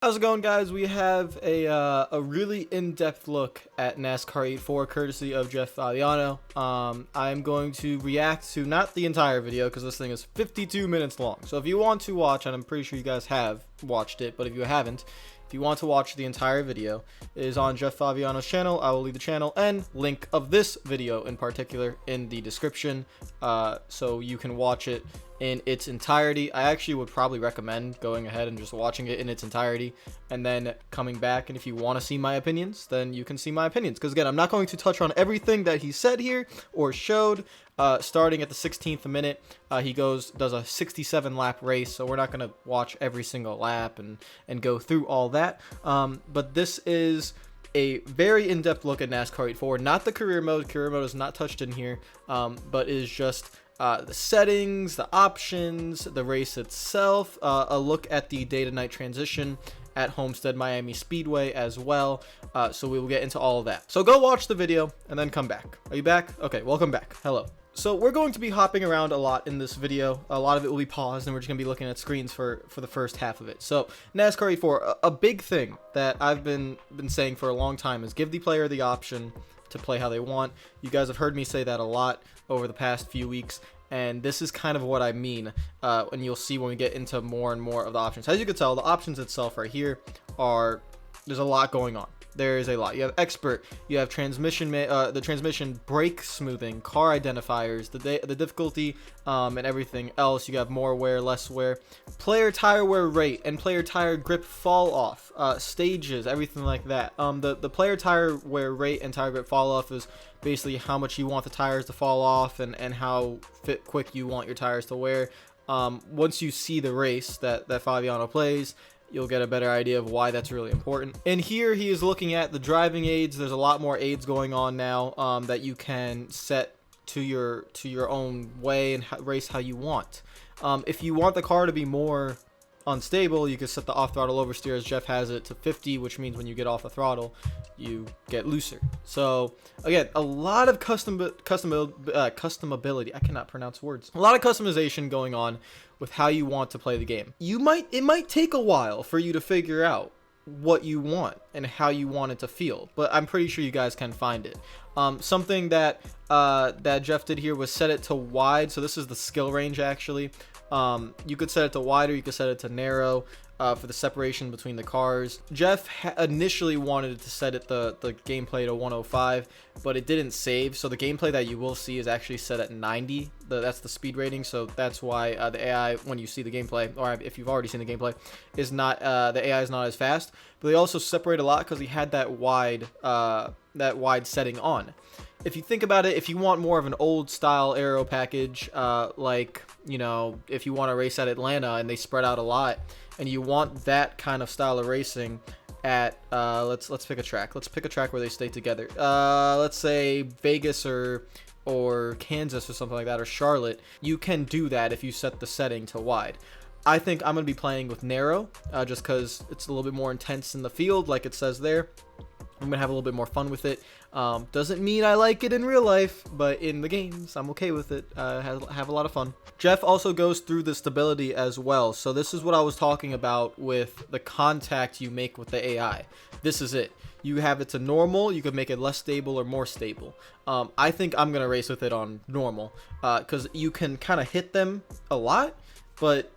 How's it going, guys? We have a really in-depth look at NASCAR 84 courtesy of Jeff Fabiano. I'm going to react to not the entire video because this thing is 52 minutes long. So if you want to watch, and I'm pretty sure you guys have watched it, but if you haven't, if you want to watch the entire video, it is on Jeff Fabiano's channel. I will leave the channel and link of this video in particular in the description, so you can watch it in its entirety. I actually would probably recommend going ahead and just watching it in its entirety and then coming back, and if you want to see my opinions, then you can see my opinions, because again, I'm not going to touch on everything that he said here or showed. Starting at the 16th minute, he does a 67 lap race, so we're not going to watch every single lap and go through all that, but this is a very in-depth look at NASCAR 84, not the career mode is not touched in here, but is just the settings, the options, the race itself, a look at the day to night transition at Homestead Miami Speedway as well. So we will get into all of that. So go watch the video and then come back. Are you back? Okay, welcome back. Hello. So we're going to be hopping around a lot in this video. A lot of it will be paused, and we're just going to be looking at screens for the first half of it. So NASCAR 84, a big thing that I've been saying for a long time is give the player the option to play how they want. You guys have heard me say that a lot over the past few weeks, and this is kind of what I mean, and you'll see when we get into more and more of the options. As you can tell, the options itself right here there's a lot going on. There is a lot. You have expert, you have transmission, the transmission brake smoothing, car identifiers, the difficulty, and everything else. You have more wear, less wear, player tire wear rate, and player tire grip fall off, stages, everything like that. The player tire wear rate and tire grip fall off is basically how much you want the tires to fall off and how quick you want your tires to wear. Once you see the race that Fabiano plays, you'll get a better idea of why that's really important. And here he is looking at the driving aids. There's a lot more aids going on now that you can set to your own way and race how you want. If you want the car to be more unstable, you can set the off throttle oversteer, as Jeff has it, to 50, which means when you get off the throttle you get looser. So again, a lot of customability. I cannot pronounce words. A lot of customization going on with how you want to play the game. It might take a while for you to figure out what you want and how you want it to feel, but I'm pretty sure you guys can find it. Something that Jeff did here was set it to wide. So this is the skill range actually. You could set it to wide, or you could set it to narrow for the separation between the cars. Jeff initially wanted to set it the gameplay to 105, but it didn't save, so the gameplay that you will see is actually set at 90. That's the speed rating, so that's why the AI, when you see the gameplay, or if you've already seen the gameplay, is not the AI is not as fast. But they also separate a lot because he had that wide setting on. If you think about it, if you want more of an old style aero package, like, you know, if you want to race at Atlanta and they spread out a lot, and you want that kind of style of racing at let's pick a track. Let's pick a track where they stay together. Let's say Vegas or Kansas or something like that, or Charlotte. You can do that if you set the setting to wide. I think I'm gonna be playing with narrow, just because it's a little bit more intense in the field, like it says there. I'm gonna have a little bit more fun with it. Doesn't mean I like it in real life, but in the games, I'm okay with it. Have a lot of fun. Jeff also goes through the stability as well. So this is what I was talking about with the contact you make with the AI. This is it. You have it to normal. You could make it less stable or more stable. I think I'm gonna race with it on normal, because you can kind of hit them a lot, but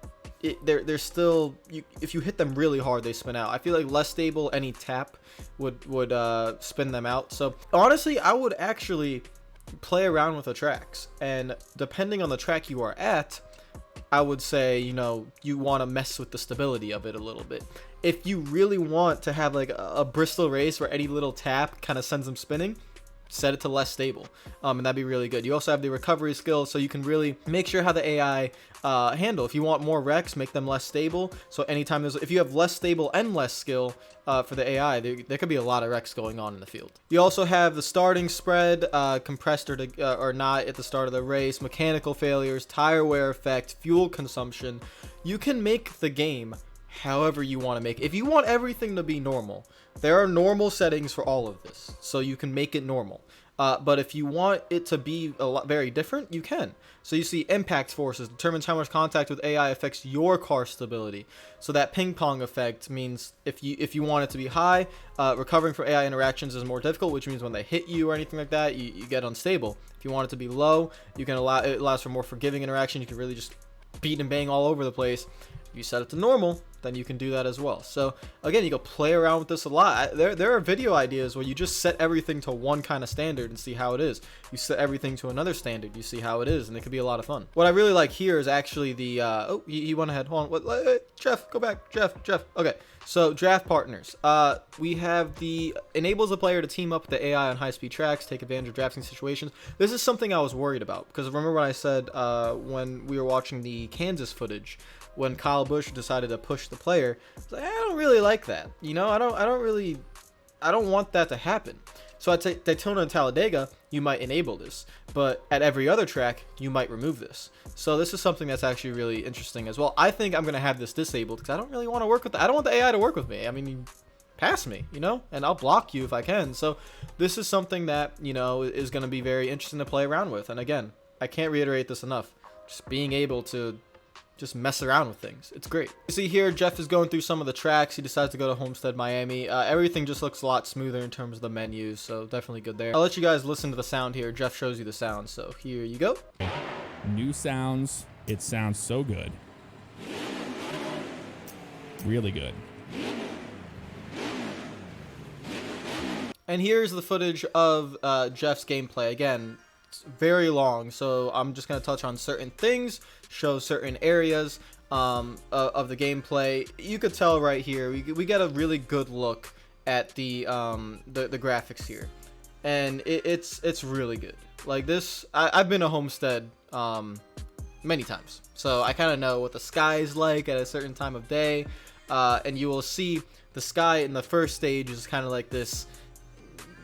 they're still, if you hit them really hard, they spin out. I feel like less stable, any tap would spin them out. So honestly, I would actually play around with the tracks, and depending on the track you are at, I would say, you know, you want to mess with the stability of it a little bit. If you really want to have like a Bristol race where any little tap kind of sends them spinning, set it to less stable, and that'd be really good. You also have the recovery skill, so you can really make sure how the AI handle. If you want more wrecks, make them less stable, so anytime if you have less stable and less skill for the AI, there could be a lot of wrecks going on in the field. You also have the starting spread, compressed or not at the start of the race, mechanical failures, tire wear effect, fuel consumption. You can make the game however you want to make it. If you want everything to be normal, there are normal settings for all of this, so you can make it normal. But if you want it to be very different, you can. So you see impact forces determines how much contact with AI affects your car stability. So that ping pong effect means if you want it to be high, recovering from AI interactions is more difficult, which means when they hit you or anything like that, you get unstable. If you want it to be low, it allows for more forgiving interaction. You can really just beat and bang all over the place. If you set it to normal, then you can do that as well. So again, you can play around with this a lot. There are video ideas where you just set everything to one kind of standard and see how it is. You set everything to another standard, you see how it is, and it could be a lot of fun. What I really like here is actually the oh, he went ahead. Hold on. What? Jeff, go back. Jeff. Okay. So draft partners. We have the enables the player to team up with the AI on high-speed tracks, take advantage of drafting situations. This is something I was worried about because remember when I said when we were watching the Kansas footage, when Kyle Busch decided to push the player, I was like, I don't really like that. You know, I don't want that to happen. So at Daytona and Talladega, you might enable this, but at every other track, you might remove this. So this is something that's actually really interesting as well. I think I'm gonna have this disabled because I don't really want to work with I don't want the AI to work with me. I mean, you pass me, you know, and I'll block you if I can. So this is something that, you know, is gonna be very interesting to play around with. And again, I can't reiterate this enough. Just being able to just mess around with things, it's great. You see here, Jeff is going through some of the tracks. He decides to go to Homestead, Miami. Everything just looks a lot smoother in terms of the menus, so definitely good there. I'll let you guys listen to the sound here. Jeff shows you the sound, so here you go. New sounds. It sounds so good. Really good. And here's the footage of Jeff's gameplay. Again, it's very long, so I'm just going to touch on certain things, show certain areas of the gameplay. You could tell right here, we get a really good look at the graphics here, and it's really good. Like this, I've been to Homestead many times, so I kind of know what the sky is like at a certain time of day, and you will see the sky in the first stage is kind of like this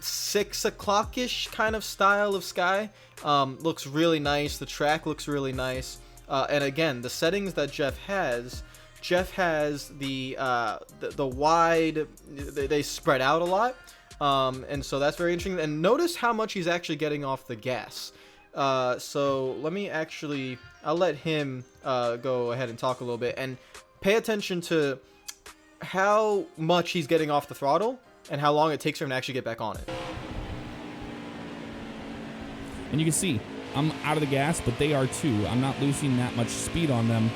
6 o'clock-ish kind of style of sky. Looks really nice. The track looks really nice. And again, the settings that Jeff has the wide, they spread out a lot. And so that's very interesting. And notice how much he's actually getting off the gas. So let me actually, I'll let him go ahead and talk a little bit and pay attention to how much he's getting off the throttle and how long it takes for him to actually get back on it. And you can see, I'm out of the gas, but they are too. I'm not losing that much speed on them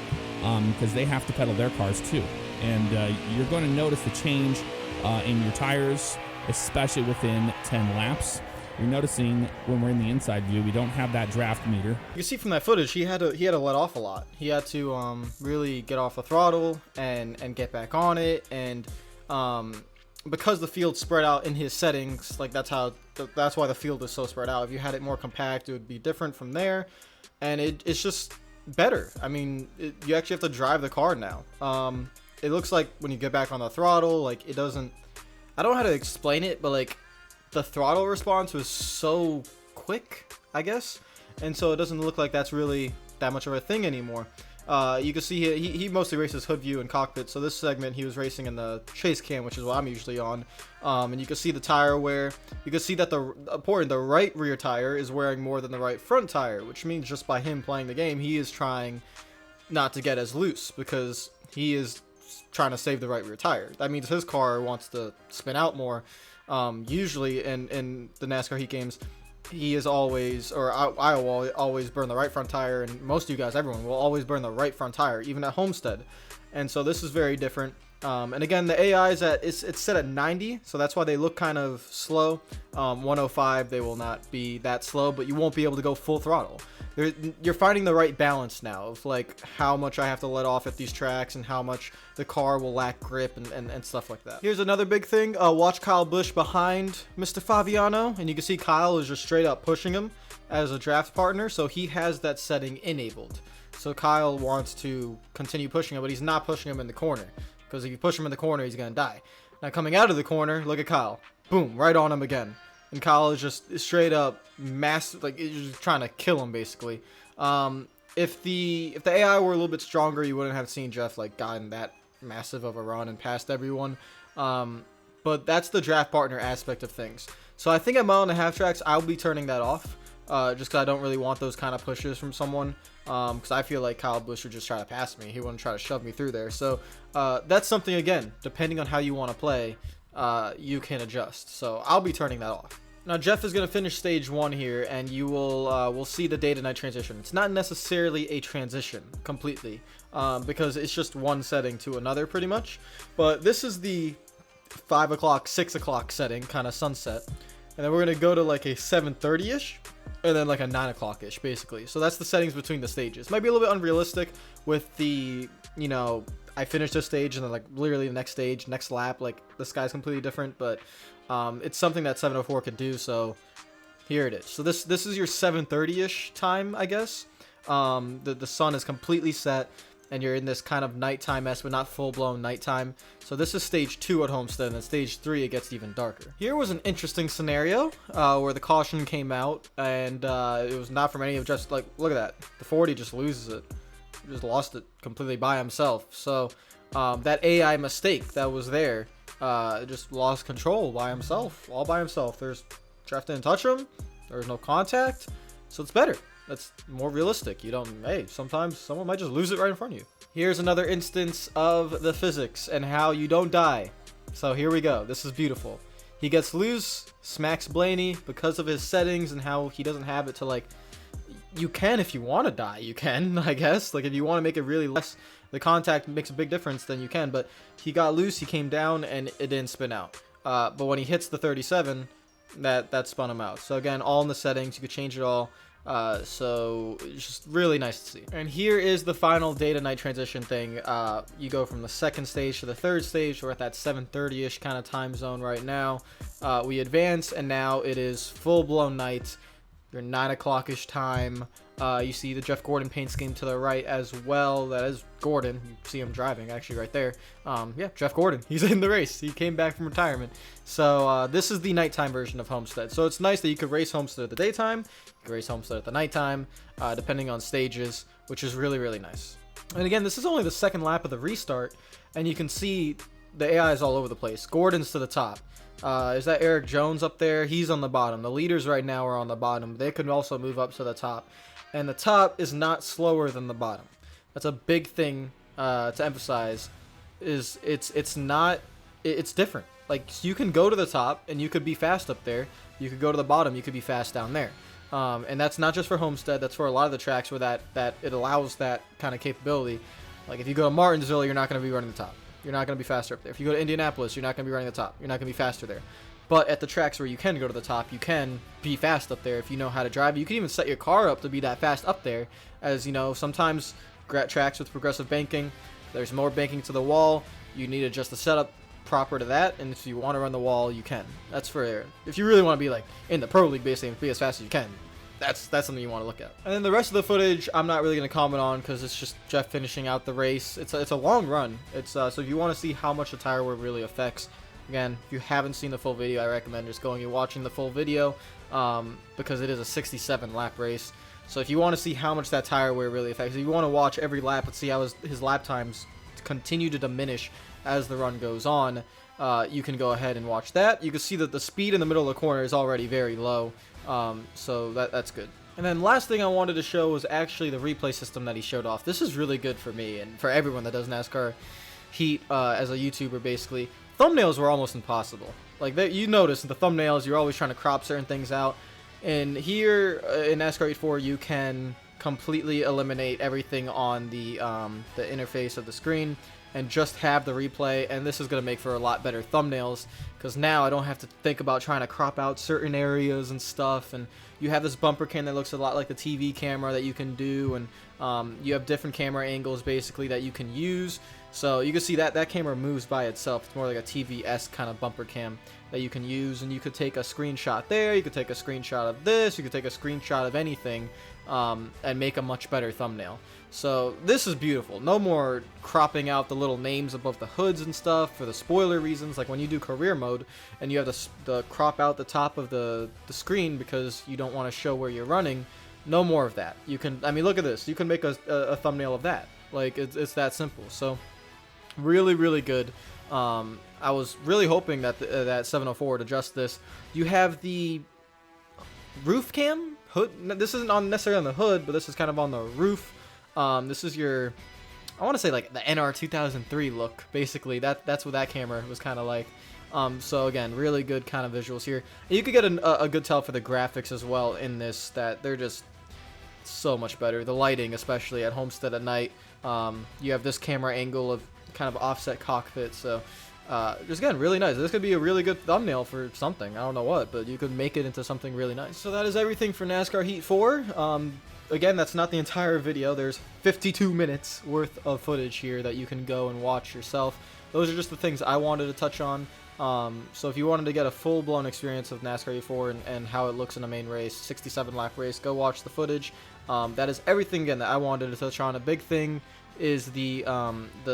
because they have to pedal their cars too. And you're going to notice the change in your tires, especially within 10 laps. You're noticing when we're in the inside view, we don't have that draft meter. You can see from that footage, he had to let off a lot. He had to really get off the throttle and get back on it. And because the field spread out in his settings, like that's why the field is so spread out. If you had it more compact, it would be different from there, and it's just better. I mean, you actually have to drive the car now. It looks like when you get back on the throttle, like it doesn't, I don't know how to explain it, but like the throttle response was so quick, I guess, and so it doesn't look like that's really that much of a thing anymore. You can see he mostly races hood view and cockpit, so this segment he was racing in the chase cam, which is what I'm usually on. And you can see the tire wear. You can see that the right rear tire is wearing more than the right front tire, which means just by him playing the game, he is trying not to get as loose because he is trying to save the right rear tire. That means his car wants to spin out more. Usually in the NASCAR Heat games, he is always, or I will always burn the right front tire, and most of you guys, everyone will always burn the right front tire, even at Homestead. And so this is very different. And again, the AI is it's set at 90, so that's why they look kind of slow. 105, they will not be that slow, but you won't be able to go full throttle. You're finding the right balance now of like how much I have to let off at these tracks and how much the car will lack grip and stuff like that. Here's another big thing. Watch Kyle Busch behind Mr. Fabiano, and you can see Kyle is just straight up pushing him as a draft partner, so he has that setting enabled. So Kyle wants to continue pushing him, but he's not pushing him in the corner, because if you push him in the corner, he's gonna die. Now coming out of the corner, look at Kyle. Boom, right on him again. And Kyle is just straight up massive, like he's just trying to kill him basically. If the AI were a little bit stronger, you wouldn't have seen Jeff like gotten that massive of a run and passed everyone. But that's the draft partner aspect of things. So I think at 1.5 tracks, I'll be turning that off. Just because I don't really want those kind of pushes from someone. Because I feel like Kyle Busch would just try to pass me. He wouldn't try to shove me through there. So that's something, again, depending on how you want to play, you can adjust. So I'll be turning that off. Now Jeff is going to finish stage 1 here, and you will see the day to night transition. It's not necessarily a transition completely, because it's just one setting to another pretty much. But this is the 5 o'clock, 6 o'clock setting, kind of sunset. And then we're going to go to like a 7:30-ish, and then like a 9 o'clock-ish, basically. So that's the settings between the stages. Might be a little bit unrealistic with the, you know, I finished this stage, and then like literally the next stage, next lap, like the sky's completely different, but it's something that 704 could do, so here it is. So this is your 7:30-ish time, I guess. The sun is completely set, and you're in this kind of nighttime mess, but not full-blown nighttime. So this is stage 2 at Homestead, and then stage 3 it gets even darker. Here was an interesting scenario where the caution came out, and it was not from any of just like, look at that, the 40 just loses it, just lost it completely by himself. So that AI mistake that was there, just lost control by himself, all by himself. Jeff didn't touch him, there was no contact, so it's better. That's more realistic. You don't, hey, sometimes someone might just lose it right in front of you. Here's another instance of the physics and how you don't die. So here we go. This is beautiful. He gets loose, smacks Blaney because of his settings and how he doesn't have it to, like, you can, if you want to die, you can, I guess. Like, if you want to make it really less, the contact makes a big difference, then you can. But he got loose, he came down, and it didn't spin out. But when he hits the 37, that spun him out. So again, all in the settings, you could change it all. So it's just really nice to see. And here is the final day to night transition thing. You go from the 2nd stage to the 3rd stage. We're at that 7:30-ish kind of time zone right now. We advance, and now it is full-blown night. Your 9 o'clock-ish time. You see the Jeff Gordon paint scheme to the right as well. That is Gordon. You see him driving actually right there. Yeah, Jeff Gordon. He's in the race. He came back from retirement. So this is the nighttime version of Homestead. So it's nice that you could race Homestead at the daytime. You could race Homestead at the nighttime, depending on stages, which is really, really nice. And again, this is only the 2nd lap of the restart, and you can see the AI is all over the place. Gordon's to the top. Is that Eric Jones up there? He's on the bottom. The leaders right now are on the bottom. They could also move up to the top. And the top is not slower than the bottom. That's a big thing to emphasize. Is it's not, it's different. Like, you can go to the top and you could be fast up there. You could go to the bottom, you could be fast down there. And that's not just for Homestead. That's for a lot of the tracks where that it allows that kind of capability. Like, if you go to Martinsville, you're not going to be running the top. You're not going to be faster up there. If you go to Indianapolis, you're not going to be running the top. You're not going to be faster there. But at the tracks where you can go to the top, you can be fast up there if you know how to drive. You can even set your car up to be that fast up there. As you know, sometimes tracks with progressive banking, there's more banking to the wall. You need to adjust the setup proper to that. And if you want to run the wall, you can. That's for if you really want to be like in the pro league basically and be as fast as you can. That's something you want to look at. And then the rest of the footage, I'm not really going to comment on because it's just Jeff finishing out the race. It's a long run. It's so if you want to see how much the tire wear really affects, again, if you haven't seen the full video, I recommend just going and watching the full video because it is a 67 lap race. So if you want to see how much that tire wear really affects, if you want to watch every lap and see how his lap times continue to diminish as the run goes on, you can go ahead and watch that. You can see that the speed in the middle of the corner is already very low. So that's good. And then last thing I wanted to show was actually the replay system that he showed off. This is really good for me and for everyone that does NASCAR Heat as a YouTuber basically. Thumbnails were almost impossible. Like you notice in the thumbnails you're always trying to crop certain things out. And here in NASCAR Heat 4 you can completely eliminate everything on the interface of the screen and just have the replay, and this is going to make for a lot better thumbnails because now I don't have to think about trying to crop out certain areas and stuff. And you have this bumper cam that looks a lot like the TV camera that you can do, and you have different camera angles basically that you can use. So you can see that camera moves by itself. It's more like a TV-esque kind of bumper cam that you can use, and you could take a screenshot there, you could take a screenshot of this, you could take a screenshot of anything and make a much better thumbnail. So this is beautiful. No more cropping out the little names above the hoods and stuff for the spoiler reasons. Like when you do career mode and you have the crop out the top of the screen because you don't want to show where you're running, no more of that. You can, I mean, look at this. You can make a thumbnail of that. Like it's that simple. So really, really good. I was really hoping that that 704 would adjust this. You have the roof cam hood. This isn't on necessarily on the hood, but this is kind of on the roof. This is your, I want to say like the NR 2003 look. Basically, that's what that camera was kind of like. So again, really good kind of visuals here. And you could get a good tell for the graphics as well in this, that they're just so much better. The lighting, especially at Homestead at night. You have this camera angle of kind of offset cockpit, so just again, really nice. This could be a really good thumbnail for something. I don't know what, but you could make it into something really nice. So that is everything for NASCAR Heat 4. Again, that's not the entire video. There's 52 minutes worth of footage here that you can go and watch yourself. Those are just the things I wanted to touch on. So if you wanted to get a full-blown experience of NASCAR Heat 4 and how it looks in a main race, 67-lap race, go watch the footage. That is everything, again, that I wanted to touch on. A big thing is the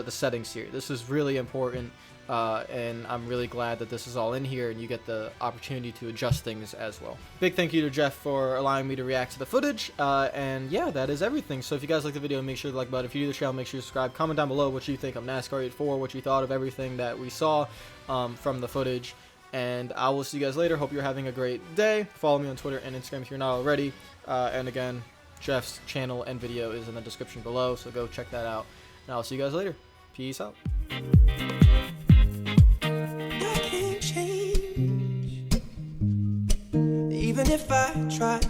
settings here. This is really important. And I'm really glad that this is all in here and you get the opportunity to adjust things as well. Big thank you to Jeff for allowing me to react to the footage, and yeah, that is everything. So if you guys like the video, make sure to like button. If you do the channel, make sure to subscribe. Comment down below what you think of NASCAR 84, what you thought of everything that we saw from the footage, and I will see you guys later. Hope you're having a great day. Follow me on Twitter and Instagram if you're not already, and again, Jeff's channel and video is in the description below, so go check that out, and I'll see you guys later. Peace out. Even if I tried,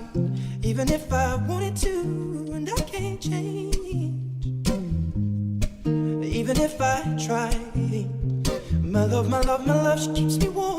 even if I wanted to, and I can't change. Even if I tried, my love, she keeps me warm.